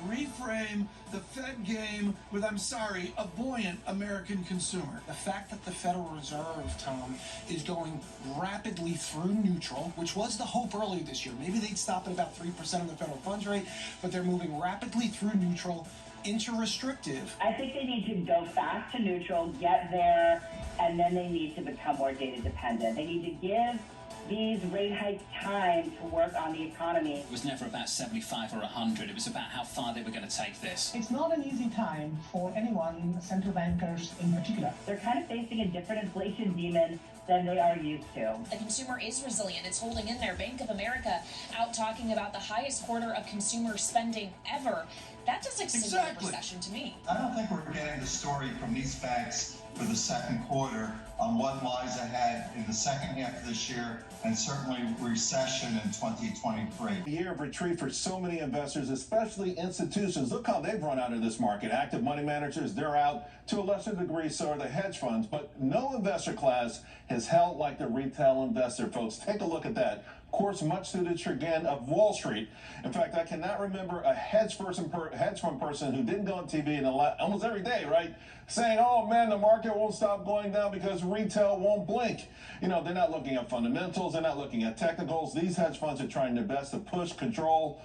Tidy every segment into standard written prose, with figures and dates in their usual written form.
reframe the Fed game with, I'm sorry, a buoyant American consumer. The fact that the Federal Reserve, Tom, is going rapidly through neutral, which was the hope earlier this year. Maybe they'd stop at about 3% of the federal funds rate, but they're moving rapidly through neutral into restrictive. I think they need to go fast to neutral, get there, and then they need to become more data dependent. They need to give these rate hikes time to work on the economy. It was never about 75 or 100. It was about how far they were going to take this. It's not an easy time for anyone, central bankers in particular. They're kind of facing a different inflation demon than they are used to. The consumer is resilient. It's holding in there. Bank of America out talking about the highest quarter of consumer spending ever. That doesn't signal a recession to me. I don't think we're getting the story from these banks for the second quarter on what lies ahead in the second half of this year and certainly recession in 2023. A year of retreat for so many investors, especially institutions. Look how they've run out of this market. Active money managers, they're out. To a lesser degree, so are the hedge funds. But no investor class has held like the retail investor, folks. Take a look at that. Of course, much to the chagrin of Wall Street. In fact, I cannot remember a hedge fund person who didn't go on TV in almost every day, right? Saying, oh man, the market won't stop going down because retail won't blink. You know, they're not looking at fundamentals. They're not looking at technicals. These hedge funds are trying their best to push, control,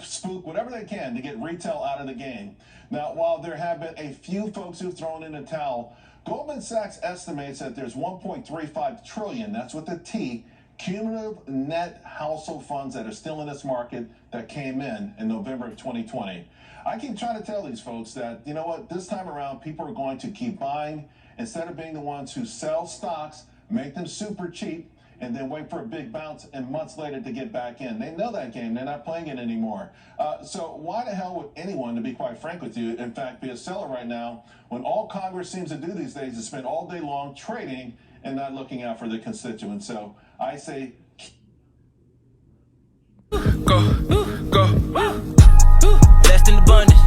spook, whatever they can to get retail out of the game. Now, while there have been a few folks who've thrown in the towel, Goldman Sachs estimates that there's 1.35 trillion, that's with the T, cumulative net household funds that are still in this market that came in November of 2020. I keep trying to tell these folks that, you know what, this time around, people are going to keep buying instead of being the ones who sell stocks, make them super cheap, and then wait for a big bounce and months later to get back in. They know that game. They're not playing it anymore. So why the hell would anyone, to be quite frank with you, in fact, be a seller right now when all Congress seems to do these days is spend all day long trading and not looking out for the constituents? So I say, go, less than abundance.